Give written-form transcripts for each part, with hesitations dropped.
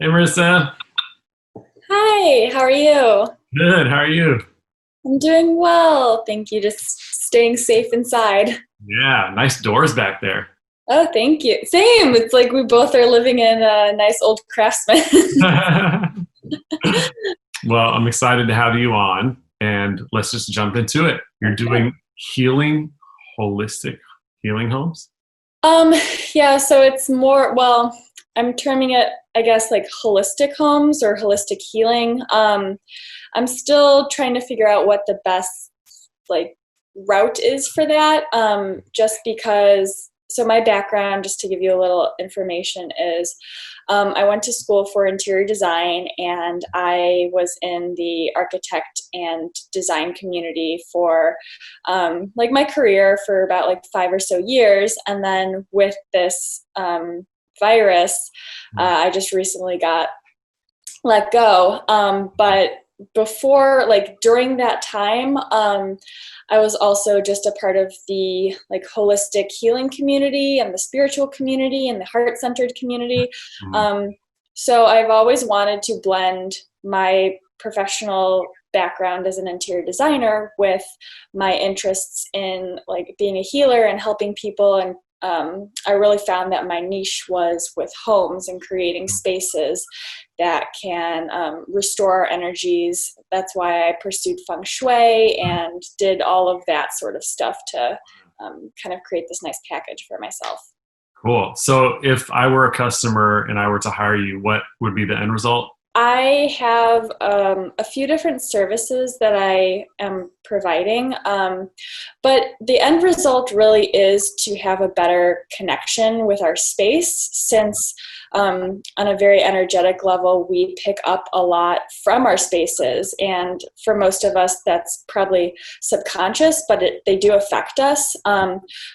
Hey Marissa, Hi, how are you? good. How are you? I'm doing well. Thank you. Just staying safe inside. Yeah, nice doors back there. Oh, thank you. Same. It's like we both are living in a nice old craftsman. Well, I'm excited to have you on, and let's just jump into it. You're Okay. doing healing, holistic healing homes. Um, yeah, so it's more, well, I'm terming it, I guess, like holistic homes or holistic healing. I'm still trying to figure out what the best like route is for that. Just because, so my background, just to give you a little information, is I went to school for interior design and I was in the architect and design community for like my career for about like 5 or so years. And then with this virus, I just recently got let go. But before, like during that time, I was also just a part of the like holistic healing community and the spiritual community and the heart centered community. Mhm. Um, so I've always wanted to blend my professional background as an interior designer with my interests in like being a healer and helping people. And I really found that my niche was with homes and creating spaces that can restore our energies. That's why I pursued feng shui and did all of that sort of stuff to kind of create this nice package for myself. Cool. So, if I were a customer and I were to hire you, what would be the end result? I have a few different services that I am providing, but the end result really is to have a better connection with our space since, on a very energetic level, we pick up a lot from our spaces. And for most of us, that's probably subconscious, but they do affect us.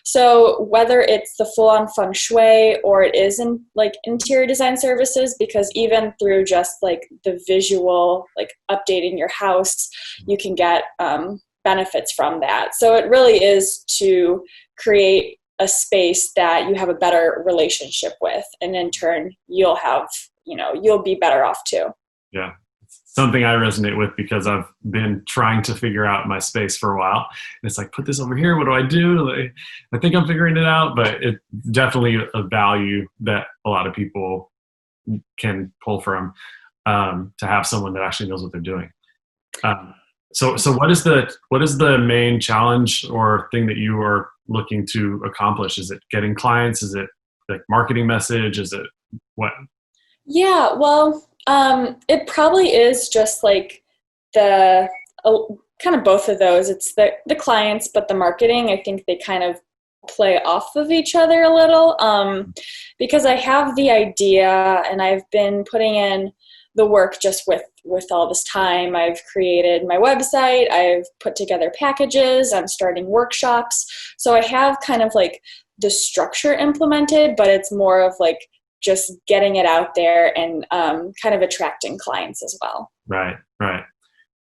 So whether it's the full-on feng shui or it is in like interior design services, because even through just like the visual, like updating your house, you can get benefits from that. So it really is to create a space that you have a better relationship with, and in turn, you'll have, you'll be better off too. Yeah, it's something I resonate with because I've been trying to figure out my space for a while. And it's like, put this over here. What do I do? Like, I think I'm figuring it out, but it's definitely a value that a lot of people can pull from, to have someone that actually knows what they're doing. Um, so what is the main challenge or thing that you are looking to accomplish? Is it getting clients? Is it like marketing message? Is it what? Yeah, well, it probably is just like the kind of both of those. It's the clients, but the marketing, I think they kind of play off of each other a little, because I have the idea and I've been putting in the work just with all this time. I've created my website, I've put together packages, I'm starting workshops. So I have kind of like the structure implemented, but it's more of like just getting it out there and kind of attracting clients as well. Right, right.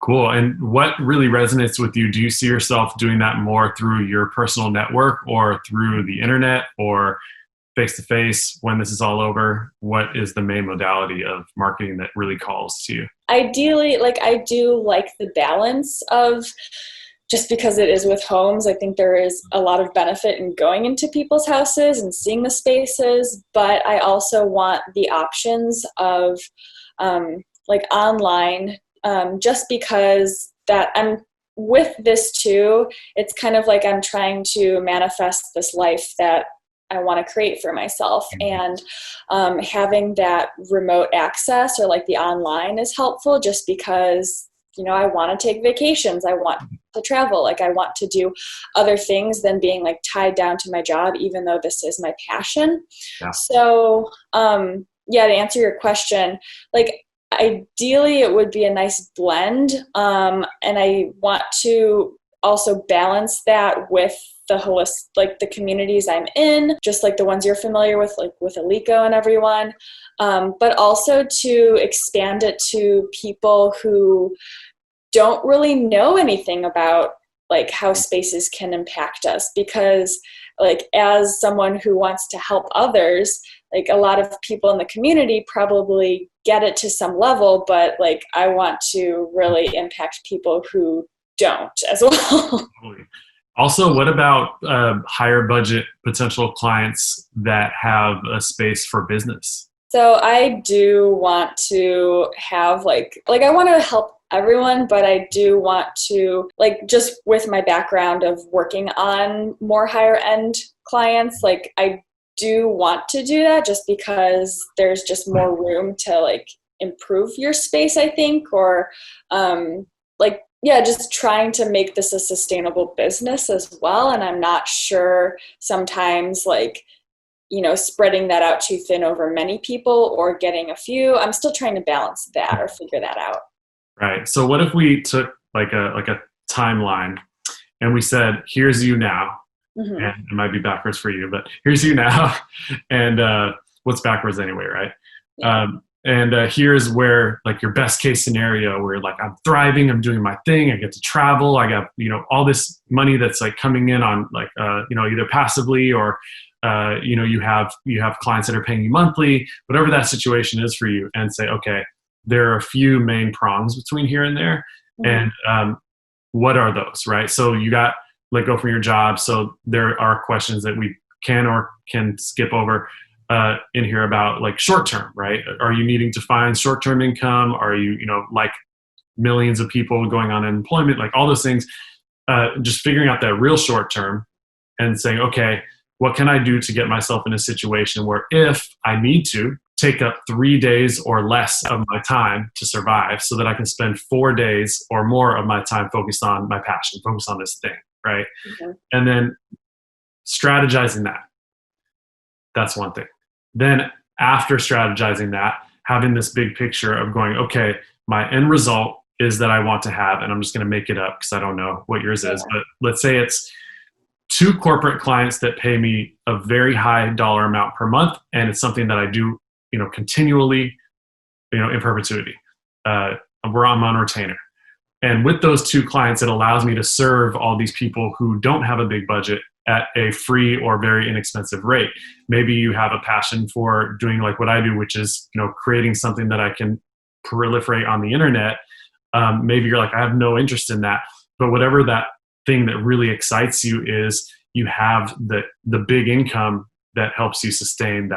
Cool. And what really resonates with you? Do you see yourself doing that more through your personal network or through the internet or face to face when this is all over? What is the main modality of marketing that really calls to you? Ideally, like I do like the balance of, just because it is with homes, I think there is a lot of benefit in going into people's houses and seeing the spaces, but I also want the options of like online, just because that I'm with this too. It's kind of like I'm trying to manifest this life that I want to create for myself. And having that remote access or like the online is helpful just because, I want to take vacations. I want to travel. Like I want to do other things than being like tied down to my job, even though this is my passion. Yeah. So, yeah, to answer your question, like ideally it would be a nice blend. And I want to also balance that with the holistic, like the communities I'm in, just like the ones you're familiar with, like with Alico and everyone, but also to expand it to people who don't really know anything about like how spaces can impact us, because like as someone who wants to help others, like a lot of people in the community probably get it to some level, but like I want to really impact people who don't as well. Also, what about higher budget potential clients that have a space for business? So I do want to have like I want to help everyone, but I do want to, like, just with my background of working on more higher end clients, like I do want to do that just because there's just more room to like improve your space, I think, or like yeah, just trying to make this a sustainable business as well. And I'm not sure sometimes like, you know, spreading that out too thin over many people or getting a few. I'm still trying to balance that or figure that out. Right. So what if we took like a timeline and we said, here's you now, Mm-hmm. and it might be backwards for you, but here's you now, and what's backwards anyway, right? Yeah. And here's where like your best case scenario where like I'm thriving, I'm doing my thing, I get to travel, I got, you know, all this money that's like coming in on like you know, either passively or you know, you have clients that are paying you monthly, whatever that situation is for you, and say, okay, there are a few main prongs between here and there, Mm-hmm. and what are those, right? So you got let go from your job, so there are questions that we can skip over in here about like short term, right? Are you needing to find short term income? Are you, you know, like millions of people going on unemployment, like all those things? Just figuring out that real short term and saying, okay, what can I do to get myself in a situation where if I need to take up 3 days or less of my time to survive so that I can spend 4 days or more of my time focused on my passion, focused on this thing, right? Mm-hmm. And then strategizing that. That's one thing. Then after strategizing that, having this big picture of going, okay, my end result is that I want to have, and I'm just going to make it up because I don't know what yours is, but let's say it's 2 corporate clients that pay me a very high dollar amount per month, and it's something that I do, you know, continually, you know, in perpetuity. Where I'm on retainer. And with those 2 clients, it allows me to serve all these people who don't have a big budget at a free or very inexpensive rate. Maybe you have a passion for doing like what I do, which is, you know, creating something that I can proliferate on the internet. Maybe you're like, I have no interest in that. But whatever that thing that really excites you is, you have the big income that helps you sustain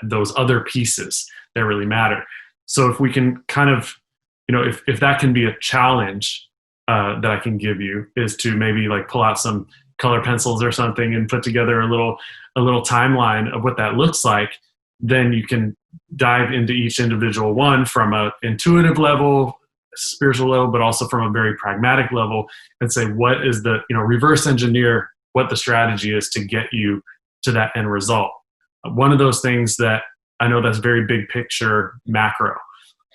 those other pieces that really matter. So if we can kind of, you know, if that can be a challenge that I can give you, is to maybe like pull out some color pencils or something and put together a little timeline of what that looks like, then you can dive into each individual one from a intuitive level, spiritual level, but also from a very pragmatic level, and say, what is the, you know, reverse engineer what the strategy is to get you to that end result. One of those things that I know that's very big picture macro,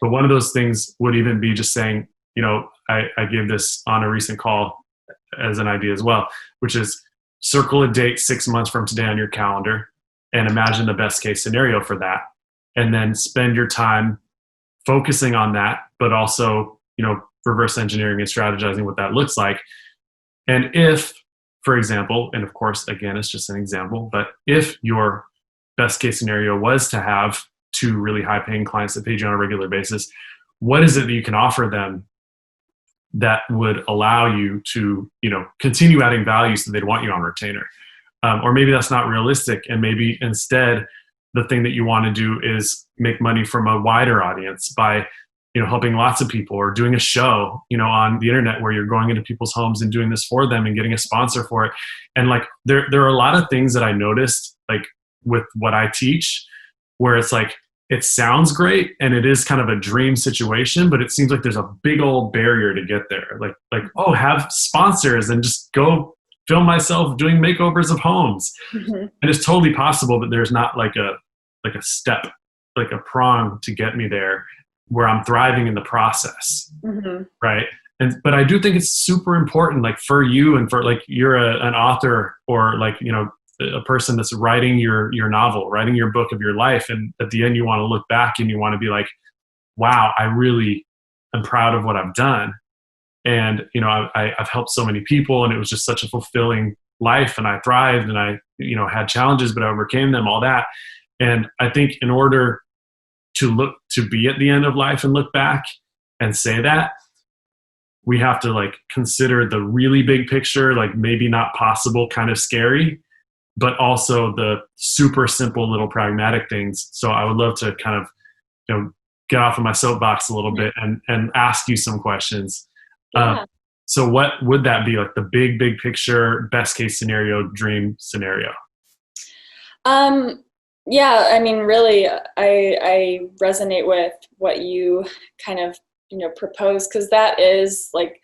but one of those things would even be just saying, you know, I gave this on a recent call as an idea as well, which is circle a date 6 months from today on your calendar and imagine the best case scenario for that. And then spend your time focusing on that, but also, you know, reverse engineering and strategizing what that looks like. And if, for example, and of course, again, it's just an example, but if your best case scenario was to have 2 really high paying clients that paid you on a regular basis, what is it that you can offer them that would allow you to, you know, continue adding value so they'd want you on retainer? Or maybe that's not realistic, and maybe instead the thing that you want to do is make money from a wider audience by, you know, helping lots of people, or doing a show, you know, on the internet where you're going into people's homes and doing this for them and getting a sponsor for it. And like there are a lot of things that I noticed like with what I teach where it's like, it sounds great and it is kind of a dream situation, but it seems like there's a big old barrier to get there. Like, oh, have sponsors and just go film myself doing makeovers of homes. Mm-hmm. And it's totally possible, but there's not like a step, like a prong to get me there where I'm thriving in the process. Mm-hmm. Right. But I do think it's super important, like for you and for like, you're an author, or like, you know, a person that's writing your novel, writing your book of your life. And at the end, you want to look back and you want to be like, wow, I really am proud of what I've done. And, you know, I've helped so many people, and it was just such a fulfilling life, and I thrived, and I, you know, had challenges, but I overcame them, all that. And I think in order to be at the end of life and look back and say that, we have to like consider the really big picture, like maybe not possible, kind of scary, but also the super simple little pragmatic things. So I would love to kind of, get off of my soapbox a little bit and ask you some questions. Yeah. So what would that be, like the big picture, best case scenario, dream scenario? Yeah, I mean, really, I resonate with what you kind of, propose, because that is like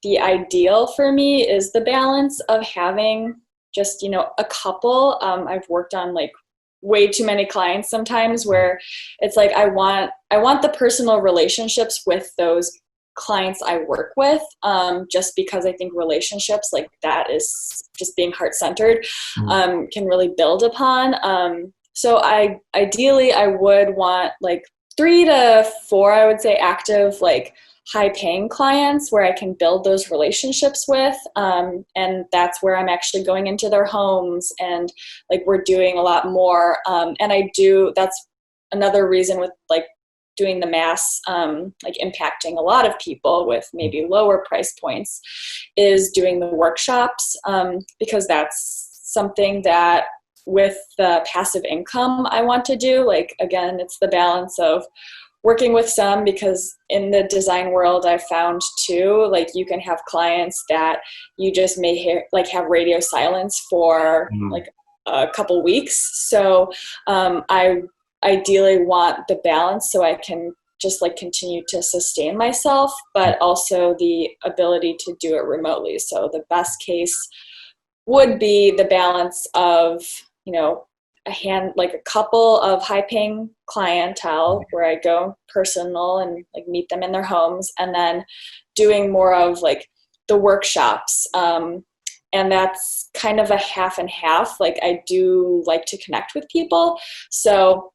the ideal for me, is the balance of having just, a couple. I've worked on like way too many clients sometimes where it's like I want the personal relationships with those clients I work with, just because I think relationships like that is just being heart-centered, can really build upon. So ideally I would want like 3 to 4, I would say, active, like high paying clients where I can build those relationships with. And that's where I'm actually going into their homes and like we're doing a lot more. And that's another reason with like doing the mass, like impacting a lot of people with maybe lower price points, is doing the workshops, because that's something that with the passive income I want to do. Like, again, it's the balance of working with some, because in the design world I found too, like you can have clients that you just may have radio silence for like a couple weeks. So I ideally want the balance so I can just like continue to sustain myself, but also the ability to do it remotely. So the best case would be the balance of, a couple of high paying clientele where I go personal and like meet them in their homes, and then doing more of like the workshops. And that's kind of a half and half. Like I do like to connect with people. So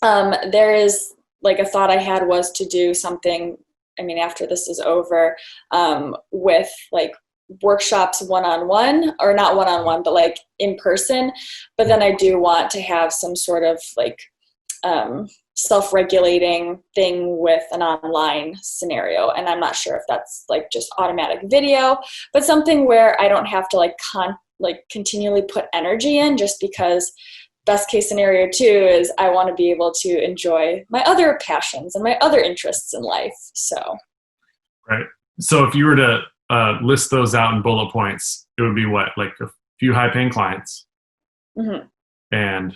there is like a thought I had was to do something, after this is over, with like workshops one-on-one, or not one-on-one, but like in person. But then I do want to have some sort of like self-regulating thing with an online scenario. And I'm not sure if that's like just automatic video, but something where I don't have to like continually put energy in, just because best case scenario too is I want to be able to enjoy my other passions and my other interests in life. So right. So if you were to list those out in bullet points, it would be what, like a few high paying clients, and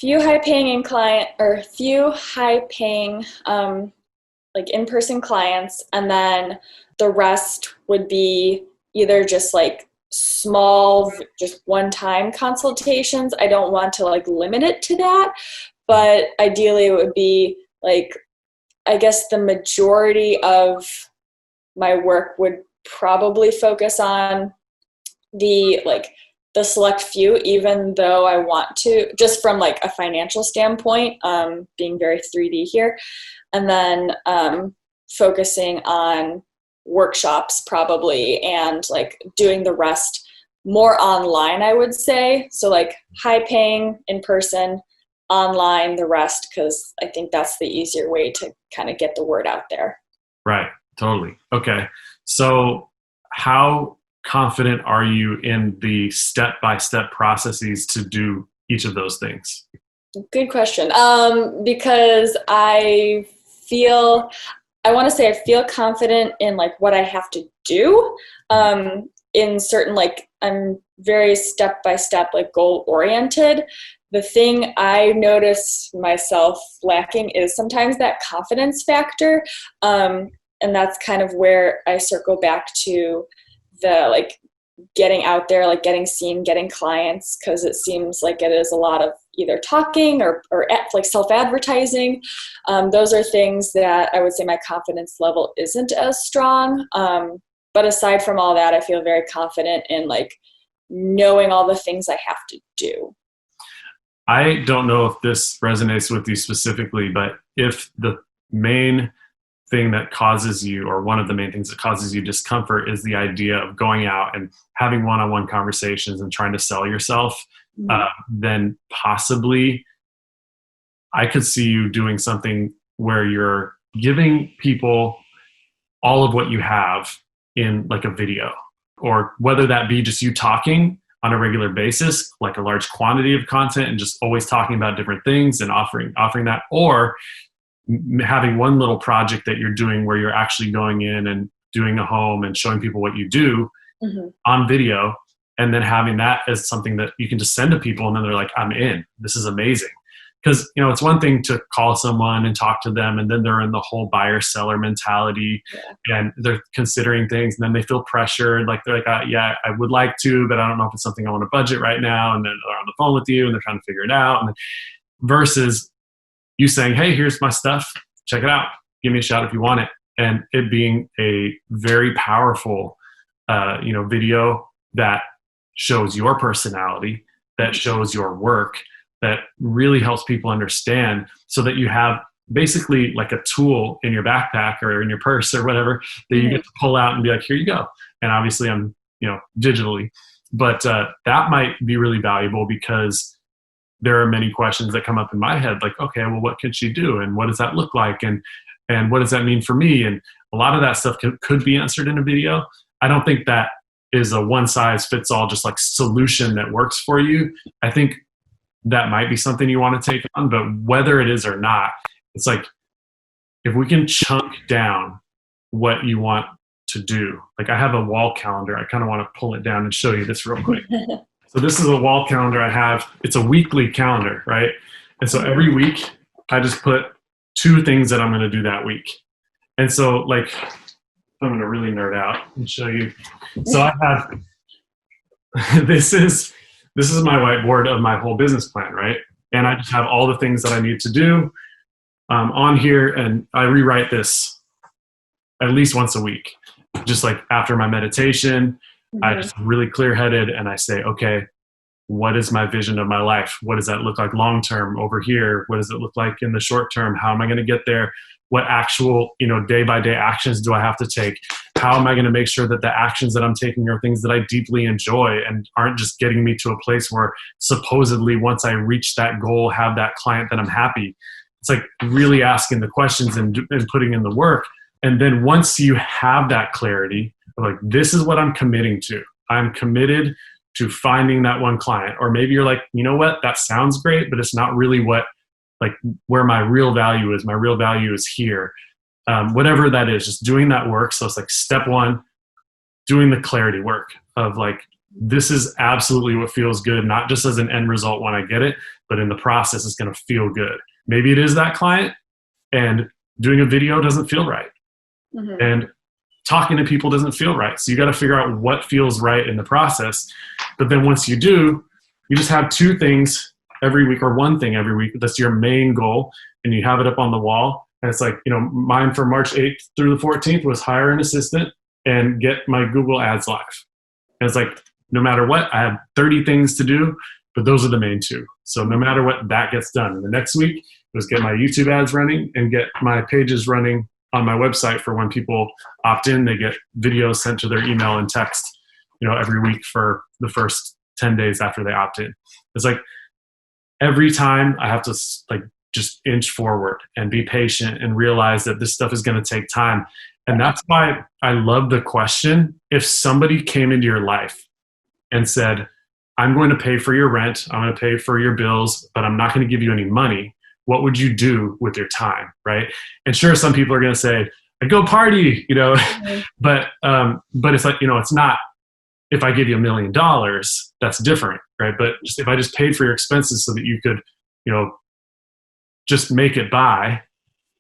few high paying like in-person clients, and then the rest would be either just like small, just one-time consultations. I don't want to like limit it to that, but ideally it would be like, I guess the majority of my work would probably focus on the select few, even though I want to, just from like a financial standpoint, being very 3D here, and then focusing on workshops probably, and like doing the rest more online, I would say. So like high paying in person, online the rest, because I think that's the easier way to kind of get the word out there. Right. Totally. Okay. So how confident are you in the step-by-step processes to do each of those things? Good question. Because I feel confident in like what I have to do. In certain, like I'm very step-by-step, like goal-oriented. The thing I notice myself lacking is sometimes that confidence factor. And that's kind of where I circle back to the like getting out there, like getting seen, getting clients, because it seems like it is a lot of either talking or like self-advertising. Those are things that I would say my confidence level isn't as strong. But aside from all that, I feel very confident in like knowing all the things I have to do. I don't know if this resonates with you specifically, but if the main thing that causes you, or one of the main things that causes you discomfort, is the idea of going out and having one-on-one conversations and trying to sell yourself, then possibly I could see you doing something where you're giving people all of what you have in like a video, or whether that be just you talking on a regular basis, like a large quantity of content and just always talking about different things and offering that, or having one little project that you're doing where you're actually going in and doing a home and showing people what you do on video, and then having that as something that you can just send to people and then they're like, I'm in, this is amazing. Because, you know, it's one thing to call someone and talk to them and then they're in the whole buyer seller mentality and they're considering things and then they feel pressured. Like they're like, yeah, I would like to, but I don't know if it's something I want to budget right now. And then they're on the phone with you and they're trying to figure it out. And then, versus you saying, hey, here's my stuff, check it out, give me a shout if you want it. And it being a very powerful, video that shows your personality, that shows your work, that really helps people understand, so that you have basically like a tool in your backpack or in your purse or whatever that you get to pull out and be like, here you go. And obviously I'm, digitally, but that might be really valuable because there are many questions that come up in my head, like, okay, well, what can she do? And what does that look like? And what does that mean for me? And a lot of that stuff could be answered in a video. I don't think that is a one size fits all, just like solution that works for you. I think that might be something you want to take on, but whether it is or not, it's like, if we can chunk down what you want to do, like I have a wall calendar. I kind of want to pull it down and show you this real quick. So this is a wall calendar I have. It's a weekly calendar, right? And so every week I just put 2 things that I'm going to do that week. And so like, I'm going to really nerd out and show you. So I have, this is my whiteboard of my whole business plan, right? And I just have all the things that I need to do on here. And I rewrite this at least once a week, just like after my meditation. I just really clear-headed and I say, okay, what is my vision of my life? What does that look like long-term over here? What does it look like in the short term? How am I going to get there? What actual, day-by-day actions do I have to take? How am I going to make sure that the actions that I'm taking are things that I deeply enjoy and aren't just getting me to a place where supposedly once I reach that goal, have that client, that I'm happy? It's like really asking the questions and putting in the work. And then once you have that clarity, like, this is what I'm committing to. I'm committed to finding that one client. Or maybe you're like, you know what, that sounds great, but it's not really where my real value is. My real value is here. Whatever that is, just doing that work. So it's like step 1, doing the clarity work of like, this is absolutely what feels good, not just as an end result when I get it, but in the process, it's going to feel good. Maybe it is that client, and doing a video doesn't feel right. And talking to people doesn't feel right. So you got to figure out what feels right in the process. But then once you do, you just have 2 things every week, or 1 thing every week. That's your main goal. And you have it up on the wall. And it's like, mine for March 8th through the 14th was hire an assistant and get my Google ads live. And it's like, no matter what, I have 30 things to do, but those are the main 2. So no matter what, that gets done. And the next week was get my YouTube ads running and get my pages running on my website for when people opt in. They get videos sent to their email and text, every week for the first 10 days after they opt in. It's like every time I have to just inch forward and be patient and realize that this stuff is going to take time. And that's why I love the question. If somebody came into your life and said, I'm going to pay for your rent, I'm going to pay for your bills, but I'm not going to give you any money, what would you do with your time, right? And sure, some people are going to say, I go party, but it's like, it's not, if I give you $1 million, that's different, right? But just if I just paid for your expenses so that you could, just make it by,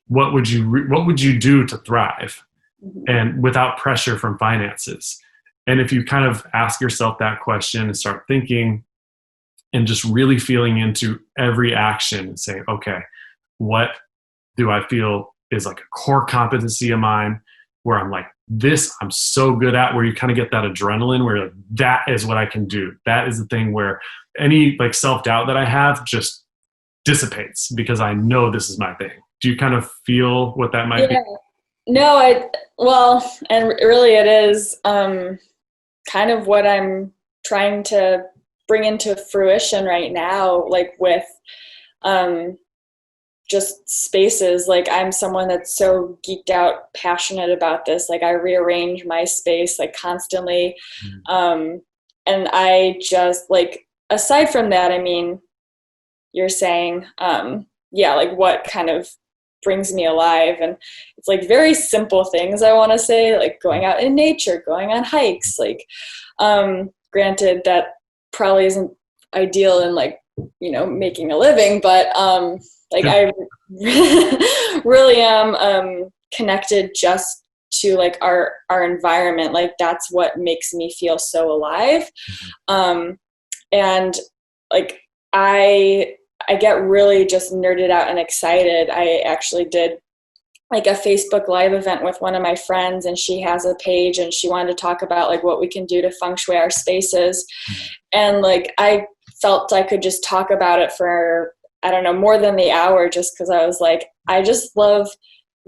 what would you do to thrive? And without pressure from finances. And if you kind of ask yourself that question and start thinking and just really feeling into every action and saying, okay, what do I feel is like a core competency of mine where I'm like, this I'm so good at, where you kind of get that adrenaline where like, that is what I can do. That is the thing where any like self-doubt that I have just dissipates because I know this is my thing. Do you kind of feel what that might be? No, and really it is kind of what I'm trying to bring into fruition right now, like with just spaces. Like I'm someone that's so geeked out, passionate about this. Like I rearrange my space like constantly. And I just like, aside from that, I mean, you're saying, yeah, like what kind of brings me alive. And it's like very simple things I want to say, like going out in nature, going on hikes, like, granted that probably isn't ideal in like, you know, making a living, but, like I really am, connected just to like our environment. Like that's what makes me feel so alive. And like, I get really just nerded out and excited. I actually did like a Facebook Live event with one of my friends, and she has a page and she wanted to talk about like what we can do to feng shui our spaces. And like, I felt I could just talk about it for, I don't know, more than the hour, just because I was like, I just love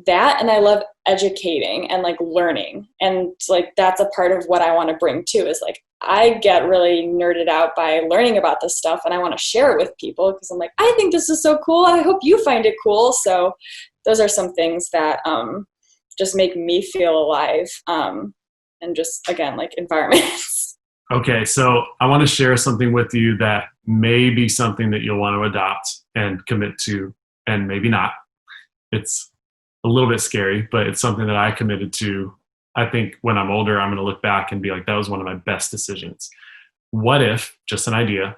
that. And I love educating and like learning. And like, that's a part of what I want to bring too, is like, I get really nerded out by learning about this stuff, and I want to share it with people because I'm like, I think this is so cool. I hope you find it cool. So those are some things that just make me feel alive, and just, again, like environments. Okay, so I want to share something with you that may be something that you'll want to adopt and commit to, and maybe not. It's a little bit scary, but it's something that I committed to. I think when I'm older, I'm going to look back and be like, that was one of my best decisions. What if, just an idea,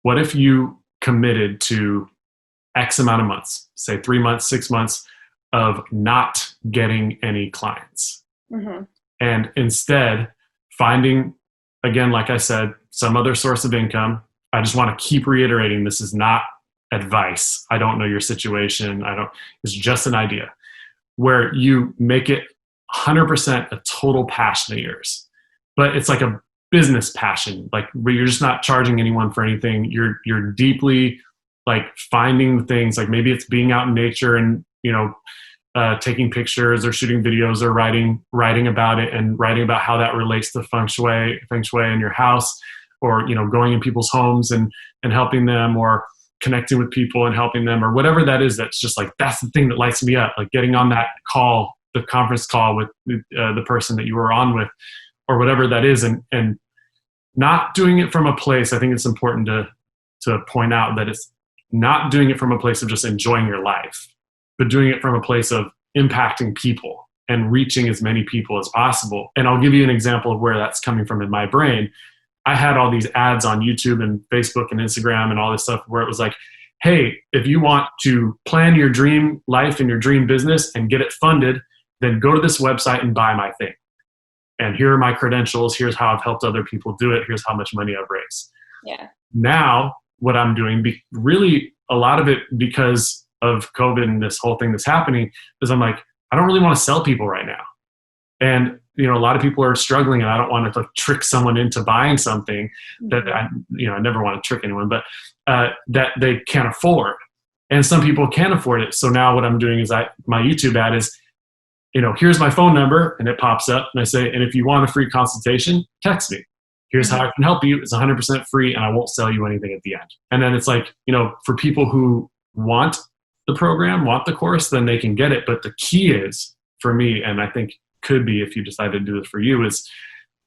what if you committed to X amount of months, say 3 months, 6 months of not getting any clients, and instead finding, again, like I said, some other source of income. I just want to keep reiterating, this is not advice. I don't know your situation. It's just an idea where you make it 100% a total passion of yours, but it's like a business passion, like where you're just not charging anyone for anything. You're deeply like finding the things, like maybe it's being out in nature and, you know, taking pictures or shooting videos or writing about it and writing about how that relates to feng shui in your house, or, you know, going in people's homes and helping them, or connecting with people and helping them, or whatever that is. That's just like, that's the thing that lights me up, like getting on that call, the conference call with the person that you were on with, or whatever that is. And not doing it from a place, I think it's important to point out that it's not doing it from a place of just enjoying your life, but doing it from a place of impacting people and reaching as many people as possible. And I'll give you an example of where that's coming from in my brain. I had all these ads on YouTube and Facebook and Instagram and all this stuff where it was like, hey, if you want to plan your dream life and your dream business and get it funded, then go to this website and buy my thing. And here are my credentials. Here's how I've helped other people do it. Here's how much money I've raised. Yeah. Now, what I'm doing, really a lot of it because of COVID and this whole thing that's happening, is I'm like, I don't really want to sell people right now. And, you know, a lot of people are struggling, and I don't want to trick someone into buying something that I never want to trick anyone, but that they can't afford. And some people can afford it. So now what I'm doing is my YouTube ad is, you know, here's my phone number, and it pops up, and I say, and if you want a free consultation, text me. Here's how I can help you. It's 100% free, and I won't sell you anything at the end. And then it's like, you know, for people who want the program, want the course, then they can get it. But the key is, for me, and I think could be if you decide to do this for you, is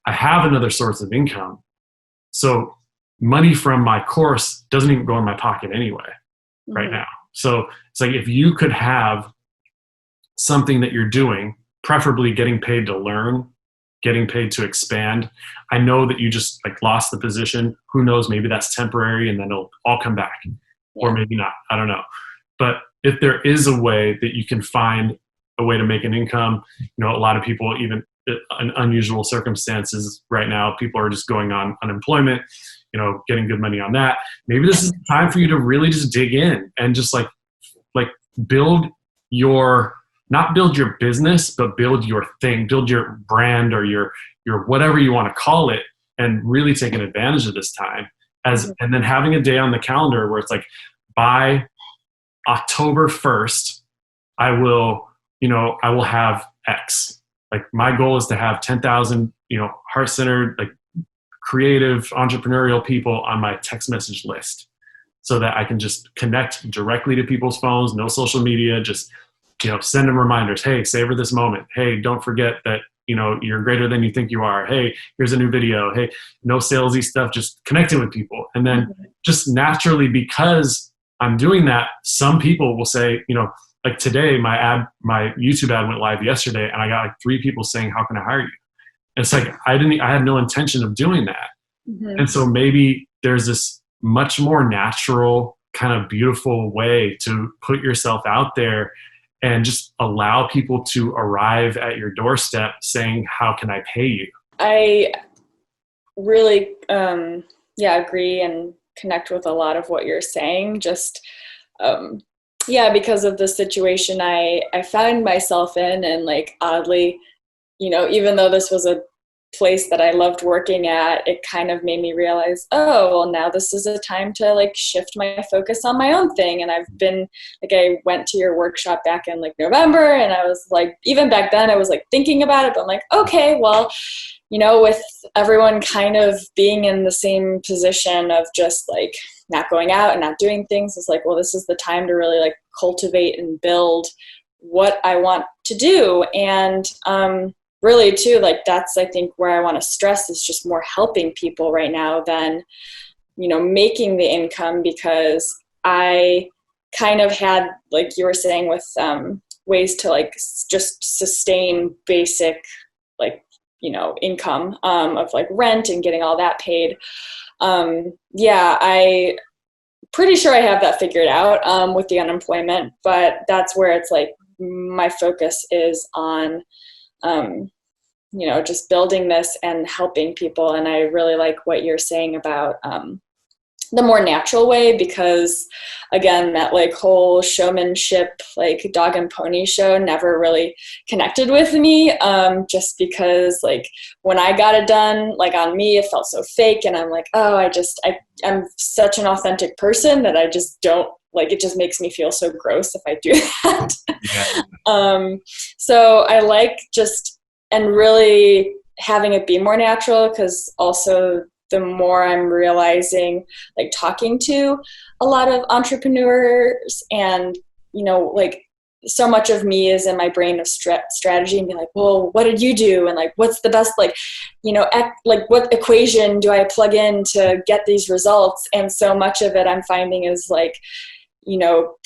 I have another source of income. So money from my course doesn't even go in my pocket anyway right now. So it's like, if you could have something that you're doing, preferably getting paid to learn, getting paid to expand. I know that you just like lost the position. Who knows? Maybe that's temporary and then it'll all come back, or maybe not. I don't know. But if there is a way that you can find a way to make an income, you know, a lot of people, even in unusual circumstances right now, people are just going on unemployment, you know, getting good money on that. Maybe this is the time for you to really just dig in and just like build your, not build your business, but build your thing, build your brand or your whatever you want to call it, and really taking advantage of this time and then having a day on the calendar where it's like, by October 1st, I will have X. Like my goal is to have 10,000, you know, heart-centered, like creative, entrepreneurial people on my text message list. so that I can just connect directly to people's phones, no social media, just, send them reminders. Hey, savor this moment. Hey, don't forget that, you're greater than you think you are. Hey, here's a new video. Hey, no salesy stuff, just connecting with people. And then just naturally, because I'm doing that, some people will say, like today, my YouTube ad went live yesterday, and I got like 3 people saying, how can I hire you? And it's like, I had no intention of doing that. And so maybe there's this much more natural, kind of beautiful way to put yourself out there and just allow people to arrive at your doorstep saying, how can I pay you? I really, agree and connect with a lot of what you're saying. Just, because of the situation I found myself in, and like oddly, even though this was a place that I loved working at, it kind of made me realize, oh, well, now this is a time to like shift my focus on my own thing. And I've been like, I went to your workshop back in like November, and I was like, even back then I was like thinking about it, but I'm like, okay, well, with everyone kind of being in the same position of just like not going out and not doing things, it's like, well, this is the time to really like cultivate and build what I want to do. And, really too, like that's, I think, where I want to stress is just more helping people right now than, making the income, because I kind of had, like you were saying, with ways to like just sustain basic, like, income of like rent and getting all that paid. I pretty sure I have that figured out with the unemployment, but that's where it's like my focus is on just building this and helping people. And I really like what you're saying about the more natural way, because again, that like whole showmanship, like dog and pony show never really connected with me, just because like when I got it done, like on me, it felt so fake. And I'm like, oh, I'm such an authentic person that I just don't, like, it just makes me feel so gross if I do that. Yeah. So I like just, and really having it be more natural, because also the more I'm realizing, like talking to a lot of entrepreneurs, and, like so much of me is in my brain of strategy and be like, well, what did you do? And like, what's the best, like, like what equation do I plug in to get these results? And so much of it I'm finding is like,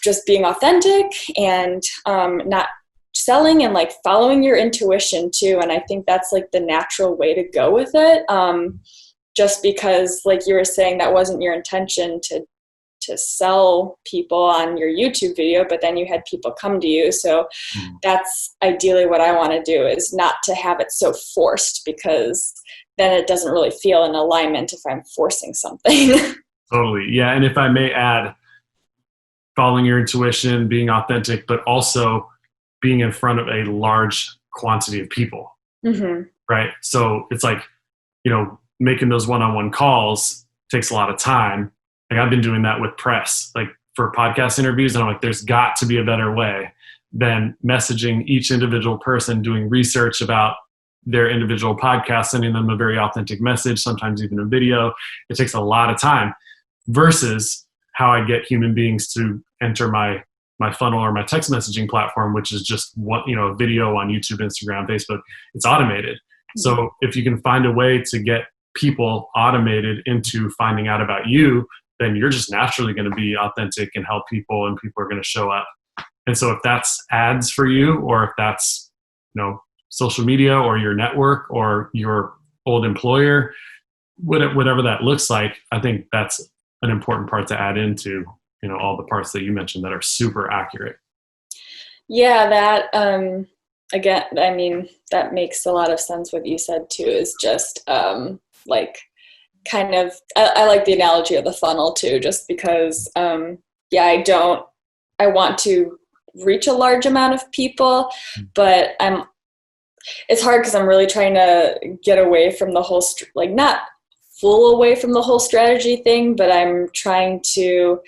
just being authentic and not selling, and like following your intuition too. And I think that's like the natural way to go with it. Just because, like you were saying, that wasn't your intention to sell people on your YouTube video, but then you had people come to you. So that's ideally what I want to do, is not to have it so forced, because then it doesn't really feel in alignment if I'm forcing something. Totally. Yeah. And if I may add, following your intuition, being authentic, but also being in front of a large quantity of people. Right. So it's like, making those one-on-one calls takes a lot of time. Like I've been doing that with press, like for podcast interviews. And I'm like, there's got to be a better way than messaging each individual person, doing research about their individual podcast, sending them a very authentic message, sometimes even a video. It takes a lot of time versus how I get human beings to enter my funnel or my text messaging platform, which is just one, a video on YouTube, Instagram, Facebook. It's automated. So if you can find a way to get people automated into finding out about you, then you're just naturally going to be authentic and help people, and people are going to show up. And so if that's ads for you, or if that's, social media or your network or your old employer, whatever that looks like, I think that's an important part to add into, all the parts that you mentioned that are super accurate. Yeah, that, again, I mean, that makes a lot of sense what you said too, is just like kind of, I like the analogy of the funnel too, just because, I want to reach a large amount of people, but it's hard because I'm really trying to get away from the whole, not full away from the whole strategy thing, but I'm trying to,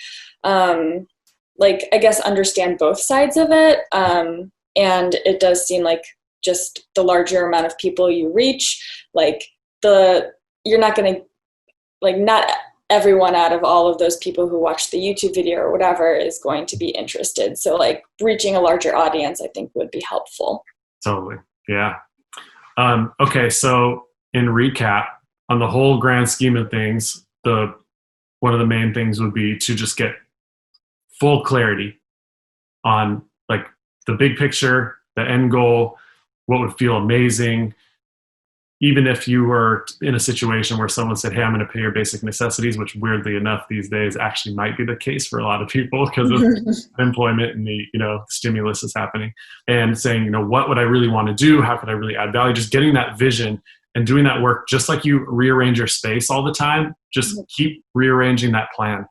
I guess, understand both sides of it. And it does seem like just the larger amount of people you reach, like you're not going to, like, not everyone out of all of those people who watch the YouTube video or whatever is going to be interested. So like reaching a larger audience, I think would be helpful. Totally. Yeah. Okay. So in recap, on the whole grand scheme of things, one of the main things would be to just get full clarity on like the big picture, the end goal, what would feel amazing. Even if you were in a situation where someone said, hey, I'm going to pay your basic necessities, which weirdly enough these days actually might be the case for a lot of people because of unemployment and the, stimulus is happening, and saying, what would I really want to do? How could I really add value? Just getting that vision and doing that work, just like you rearrange your space all the time, just keep rearranging that plan.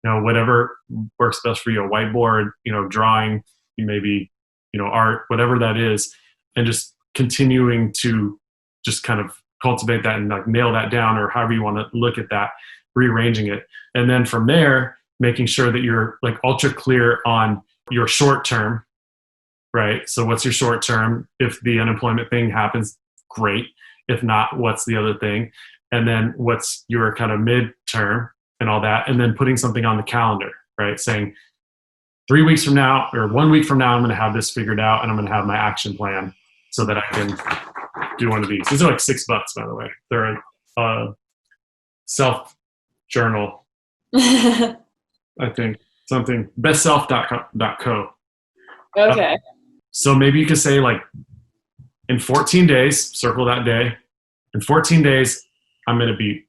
Whatever works best for you, a whiteboard, drawing, maybe, art, whatever that is, and just continuing to just kind of cultivate that and like nail that down, or however you want to look at that, rearranging it. And then from there, making sure that you're like ultra clear on your short term, right? So what's your short term? If the unemployment thing happens, great. If not, what's the other thing? And then what's your kind of mid-term and all that? And then putting something on the calendar, right? Saying 3 weeks from now or 1 week from now, I'm going to have this figured out and I'm going to have my action plan so that I can do one of these. These are like $6, by the way. They're a self journal. I think something bestself.co. Okay. So maybe you could say like in 14 days, circle that day. In 14 days, I'm going to be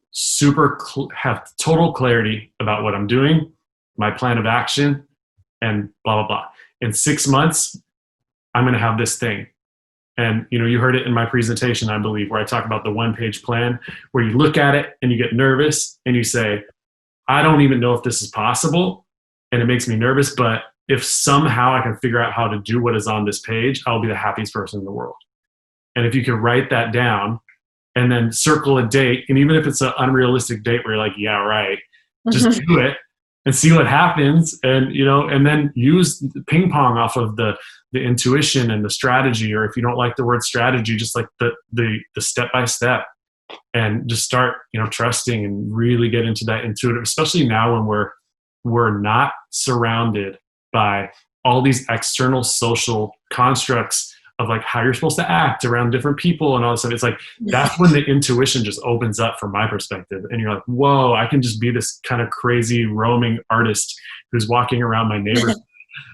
have total clarity about what I'm doing, my plan of action, and blah, blah, blah. In 6 months, I'm going to have this thing. And, you heard it in my presentation, I believe, where I talk about the 1-page plan, where you look at it and you get nervous and you say, I don't even know if this is possible. And it makes me nervous, but if somehow I can figure out how to do what is on this page, I'll be the happiest person in the world. And if you can write that down and then circle a date, and even if it's an unrealistic date where you're like, yeah, right, just do it and see what happens. And, and then use ping pong off of the intuition and the strategy, or if you don't like the word strategy, just like the step-by-step, and just start, trusting and really get into that intuitive, especially now when we're not surrounded by all these external social constructs of like how you're supposed to act around different people and all this stuff. It's like, that's when the intuition just opens up from my perspective. And you're like, whoa, I can just be this kind of crazy roaming artist who's walking around my neighborhood,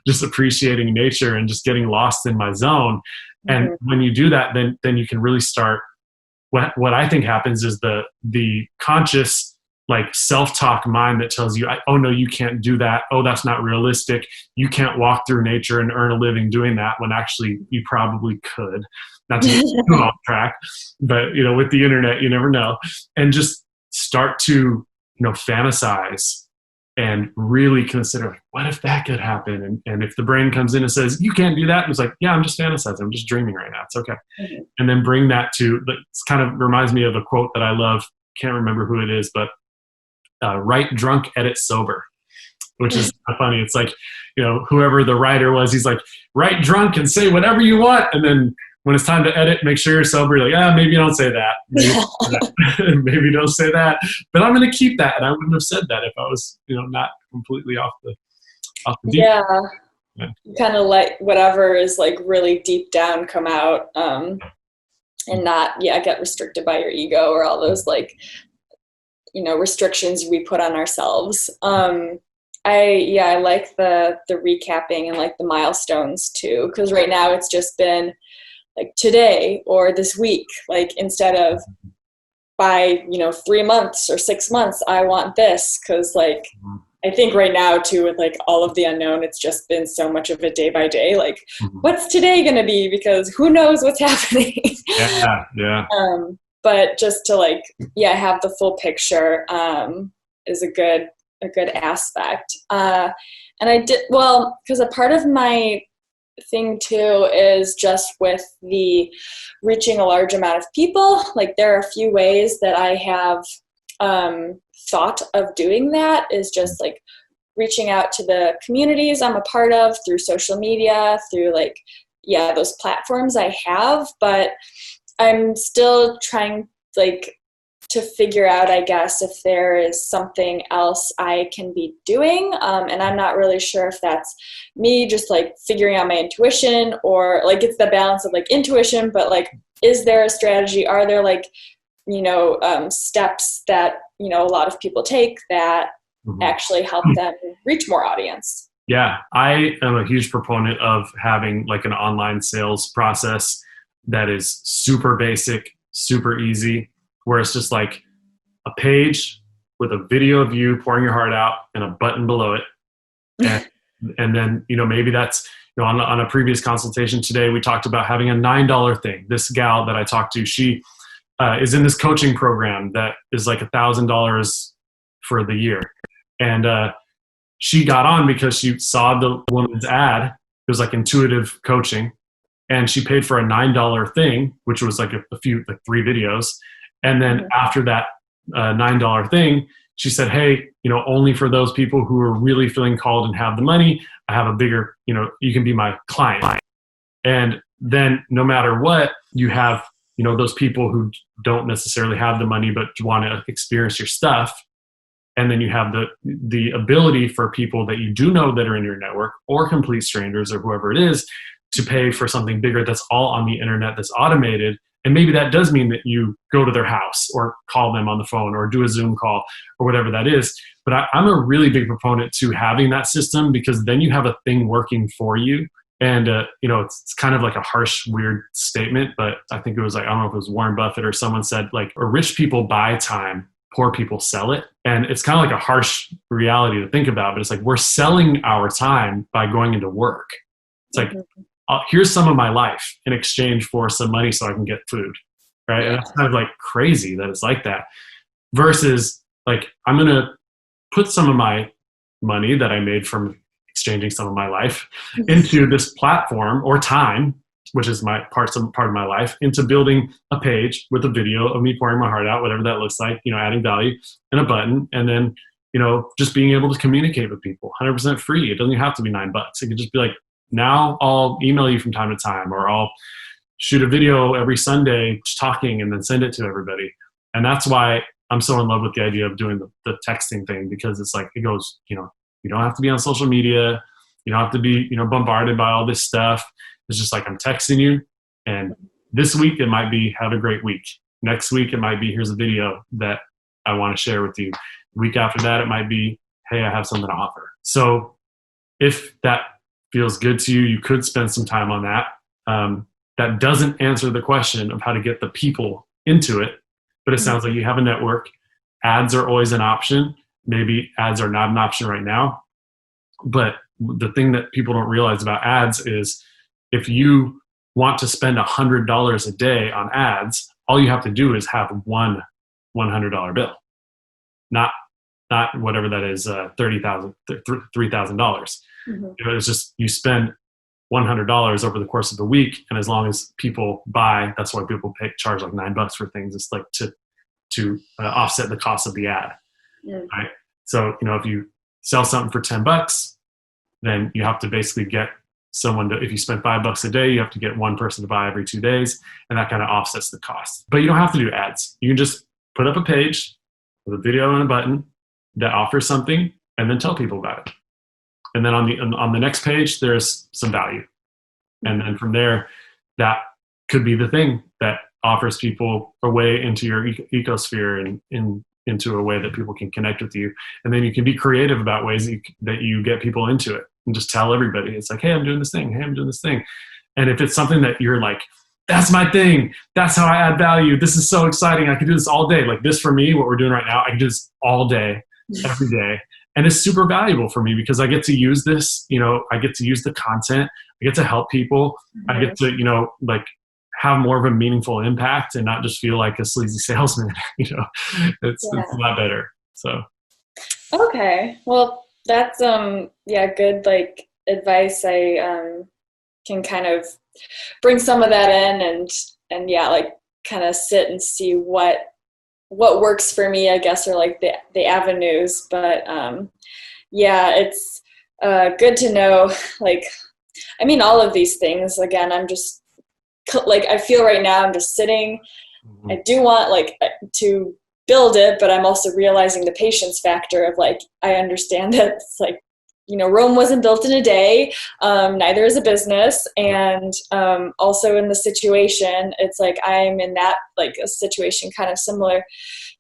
just appreciating nature and just getting lost in my zone. And when you do that, then you can really start. What I think happens is the conscious, like self-talk mind that tells you, oh no, you can't do that. Oh, that's not realistic. You can't walk through nature and earn a living doing that, when actually you probably could. Not to get too off track, but with the internet, you never know. And just start to, fantasize and really consider, what if that could happen? And if the brain comes in and says, you can't do that, and it's like, yeah, I'm just fantasizing. I'm just dreaming right now. It's okay. And then bring that to, it's kind of reminds me of a quote that I love. Can't remember who it is, but write drunk, edit sober, which is funny. It's like, whoever the writer was, he's like, write drunk and say whatever you want. And then when it's time to edit, make sure you're sober. You're like, maybe don't say that. Maybe don't say that. But I'm going to keep that. And I wouldn't have said that if I was, not completely off the deep. Yeah. Kind of like whatever is like really deep down come out, and not, get restricted by your ego or all those like, restrictions we put on ourselves. I like the recapping and like the milestones too, because right now it's just been like today or this week, like instead of by 3 months or 6 months, I want this, because like I think right now too, with like all of the unknown, it's just been so much of a day by day, like what's today going to be, because who knows what's happening. Yeah. But just to like, have the full picture is a good aspect. And I did, well, because a part of my thing too is just with the reaching a large amount of people, like there are a few ways that I have thought of doing that, is just like reaching out to the communities I'm a part of through social media, through like, those platforms I have, but I'm still trying like to figure out, I guess, if there is something else I can be doing. And I'm not really sure if that's me just like figuring out my intuition, or like it's the balance of like intuition, but like, is there a strategy? Are there like, steps that, a lot of people take that actually help them reach more audience? Yeah, I am a huge proponent of having like an online sales process that is super basic, super easy, where it's just like a page with a video of you pouring your heart out and a button below it. And then, maybe that's, on a previous consultation today, we talked about having a $9 thing. This gal that I talked to, she is in this coaching program that is like $1,000 for the year. And she got on because she saw the woman's ad. It was like intuitive coaching. And she paid for a $9 thing, which was like a few, like 3 videos. And then after that $9 thing, she said, hey, only for those people who are really feeling called and have the money, I have a bigger, you can be my client. And then no matter what, you have, those people who don't necessarily have the money but want to experience your stuff. And then you have the ability for people that you do know that are in your network, or complete strangers, or whoever it is, to pay for something bigger that's all on the internet, that's automated. And maybe that does mean that you go to their house or call them on the phone or do a Zoom call or whatever that is. But I'm a really big proponent to having that system, because then you have a thing working for you. And, it's kind of like a harsh, weird statement, but I think it was like, I don't know if it was Warren Buffett or someone said, like, rich people buy time, poor people sell it. And it's kind of like a harsh reality to think about, but it's like, we're selling our time by going into work. It's like, here's some of my life in exchange for some money so I can get food, right? And it's kind of like crazy that it's like that, versus like, I'm going to put some of my money that I made from exchanging some of my life into this platform, or time, which is my part of my life, into building a page with a video of me pouring my heart out, whatever that looks like, adding value, and a button, and then, just being able to communicate with people 100% free. It doesn't have to be $9. It could just be like, now I'll email you from time to time, or I'll shoot a video every Sunday just talking and then send it to everybody. And that's why I'm so in love with the idea of doing the texting thing, because it's like, it goes, you don't have to be on social media. You don't have to be, bombarded by all this stuff. It's just like, I'm texting you, and this week it might be, have a great week. Next week it might be, here's a video that I want to share with you. The week after that it might be, hey, I have something to offer. So if that feels good to you, you could spend some time on that. That doesn't answer the question of how to get the people into it, but it sounds like you have a network. Ads are always an option. Maybe ads are not an option right now. But the thing that people don't realize about ads is, if you want to spend $100 a day on ads, all you have to do is have one $100 bill, not whatever that is, $3,000. It's just, you spend $100 over the course of the week, and as long as people buy, that's why people charge like $9 for things. It's like to offset the cost of the ad, right? So if you sell something for $10, then you have to basically get someone to, if you spend $5 a day, you have to get one person to buy every 2 days, and that kind of offsets the cost. But you don't have to do ads. You can just put up a page with a video and a button that offers something, and then tell people about it. And then on the next page, there's some value. And then from there, that could be the thing that offers people a way into your ecosphere, and into a way that people can connect with you. And then you can be creative about ways that you get people into it, and just tell everybody. It's like, hey, I'm doing this thing. Hey, I'm doing this thing. And if it's something that you're like, that's my thing, that's how I add value, this is so exciting, I can do this all day. Like this for me, what we're doing right now, I can do this all day, every day. And it's super valuable for me, because I get to use this, I get to use the content, I get to help people, I get to, like, have more of a meaningful impact, and not just feel like a sleazy salesman. It's a lot better. So. Okay. Well, that's, good, like, advice. I, can kind of bring some of that in, and like, kind of sit and see what works for me, I guess, or like the avenues. But, it's, good to know, like, I mean, all of these things, again, I'm just, like, I feel right now I'm just sitting. I do want, like, to build it, but I'm also realizing the patience factor of like, I understand that it's like, Rome wasn't built in a day, neither is a business. And also in the situation, it's like I'm in that like a situation kind of similar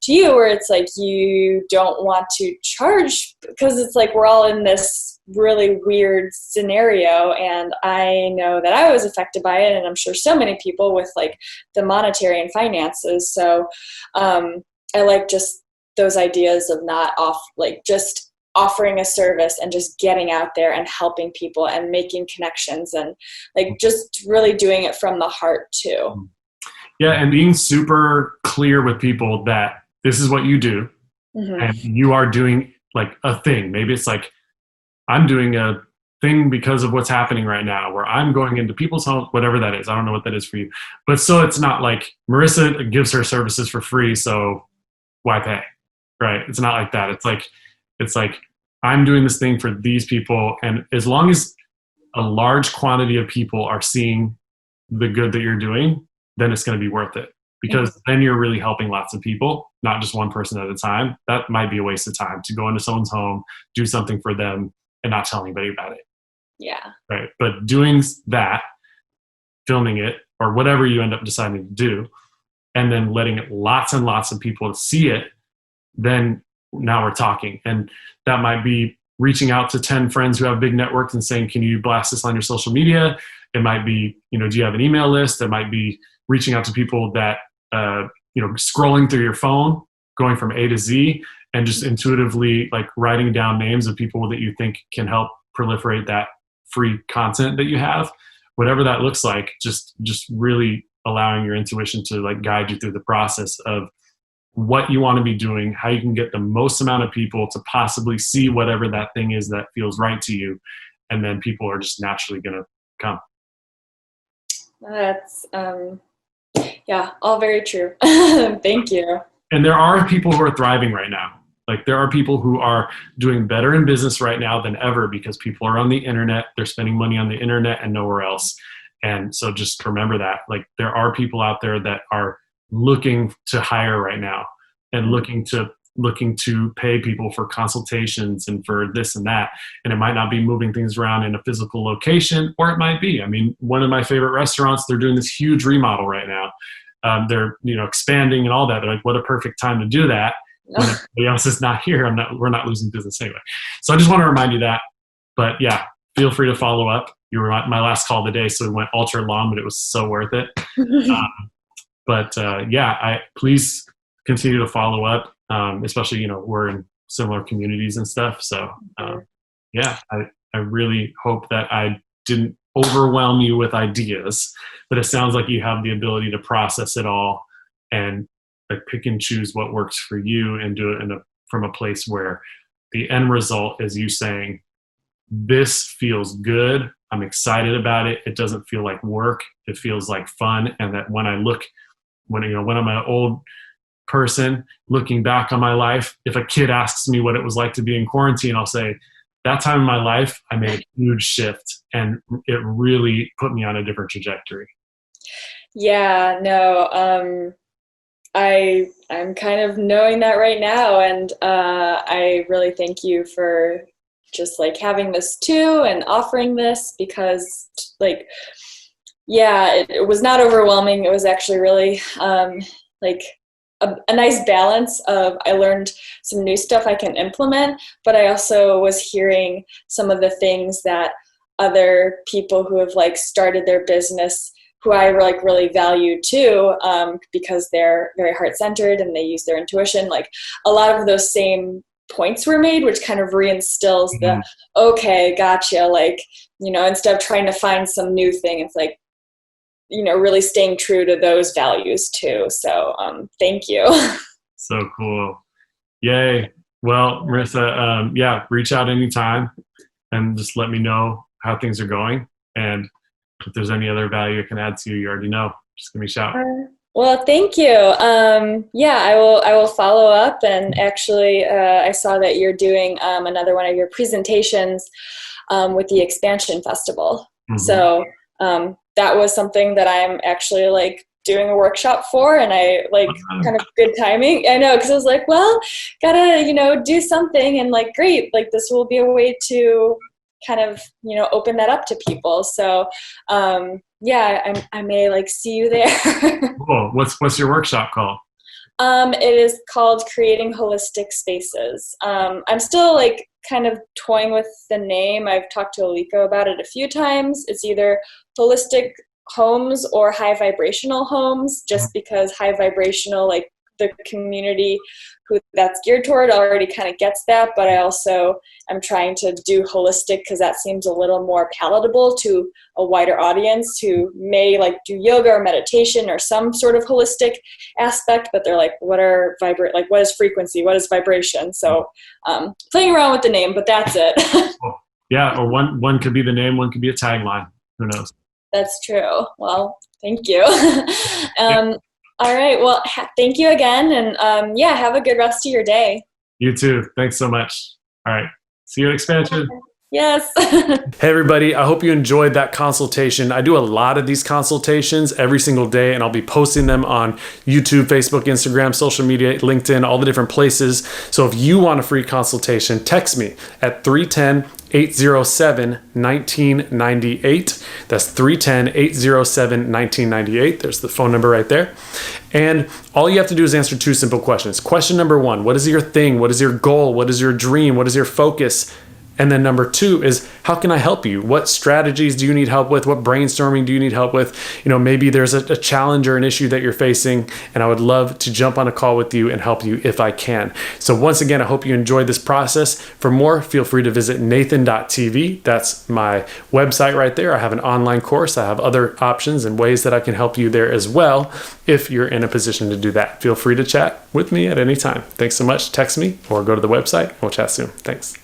to you, where it's like you don't want to charge because it's like we're all in this really weird scenario. And I know that I was affected by it, and I'm sure so many people with like the monetary and finances. So I like just those ideas of not just offering a service and just getting out there and helping people and making connections and like just really doing it from the heart too. Yeah, and being super clear with people that this is what you do, and you are doing like a thing. Maybe it's like, I'm doing a thing because of what's happening right now, where I'm going into people's homes, whatever that is. I don't know what that is for you. But so it's not like Marissa gives her services for free, so why pay? Right? It's not like that. It's like I'm doing this thing for these people, and as long as a large quantity of people are seeing the good that you're doing, then it's going to be worth it, because then you're really helping lots of people, not just one person at a time. That might be a waste of time to go into someone's home, do something for them, and not tell anybody about it. Yeah. Right. But doing that, filming it, or whatever you end up deciding to do, and then letting lots and lots of people see it, then now we're talking. And that might be reaching out to 10 friends who have big networks and saying, can you blast this on your social media? It might be, do you have an email list? It might be reaching out to people that, scrolling through your phone, going from A to Z, and just intuitively like writing down names of people that you think can help proliferate that free content that you have. Whatever that looks like, just really allowing your intuition to like guide you through the process of what you want to be doing, how you can get the most amount of people to possibly see whatever that thing is that feels right to you. And then people are just naturally going to come. That's, all very true. Thank you. And there are people who are thriving right now. Like there are people who are doing better in business right now than ever because people are on the internet. They're spending money on the internet and nowhere else. And so just remember that, like there are people out there that are looking to hire right now and looking to pay people for consultations and for this and that. And it might not be moving things around in a physical location, or it might be. I mean, one of my favorite restaurants, they're doing this huge remodel right now. They're expanding and all that. They're like, what a perfect time to do that when everybody else is not here. We're not losing business anyway. So I just want to remind you that. But yeah, feel free to follow up. You were my last call of the day, so it went ultra long, but it was so worth it. Please continue to follow up, especially, we're in similar communities and stuff. So I really hope that I didn't overwhelm you with ideas, but it sounds like you have the ability to process it all and like pick and choose what works for you and do it from a place where the end result is you saying, this feels good. I'm excited about it. It doesn't feel like work. It feels like fun. And that when I'm an old person looking back on my life, if a kid asks me what it was like to be in quarantine, I'll say, that time in my life, I made a huge shift and it really put me on a different trajectory. Yeah, no, I'm kind of knowing that right now. And I really thank you for just like having this too and offering this, because like, it was not overwhelming. It was actually really like a nice balance of, I learned some new stuff I can implement, but I also was hearing some of the things that other people who have like started their business, who I like really value too, because they're very heart-centered and they use their intuition. Like a lot of those same points were made, which kind of reinstills the, okay, gotcha. Like, instead of trying to find some new thing, it's like, really staying true to those values too. So thank you. So cool. Yay. Well, Marissa, reach out anytime and just let me know how things are going. And if there's any other value I can add to you, you already know. Just give me a shout. Well, thank you. I will follow up. And actually, I saw that you're doing another one of your presentations with the Expansion Festival. So that was something that I'm actually like doing a workshop for, and I like kind of good timing. I know, because I was like, well, gotta, do something, and like, great, like this will be a way to kind of, open that up to people. So, I may like see you there. Cool. What's your workshop called? It is called Creating Holistic Spaces. I'm still like kind of toying with the name. I've talked to Aliko about it a few times. It's either holistic homes or high vibrational homes, just because high vibrational, like the community who that's geared toward already kind of gets that, but I also am trying to do holistic because that seems a little more palatable to a wider audience who may like do yoga or meditation or some sort of holistic aspect, but they're like, what is frequency, what is vibration? So playing around with the name, but that's it. Yeah, or one could be the name, one could be a tagline, who knows. That's true. Well, thank you. All right. Well, thank you again. And have a good rest of your day. You too. Thanks so much. All right. See you at Expansion. Yes. Hey, everybody. I hope you enjoyed that consultation. I do a lot of these consultations every single day, and I'll be posting them on YouTube, Facebook, Instagram, social media, LinkedIn, all the different places. So if you want a free consultation, text me at 310-807-1998. That's 310-807-1998. There's the phone number right there. And all you have to do is answer 2 simple questions. Question number 1, what is your thing? What is your goal? What is your dream? What is your focus? And then number 2 is, how can I help you? What strategies do you need help with? What brainstorming do you need help with? Maybe there's a challenge or an issue that you're facing, and I would love to jump on a call with you and help you if I can. So once again, I hope you enjoyed this process. For more, feel free to visit nathan.tv. That's my website right there. I have an online course. I have other options and ways that I can help you there as well. If you're in a position to do that, feel free to chat with me at any time. Thanks so much. Text me or go to the website. We'll chat soon. Thanks.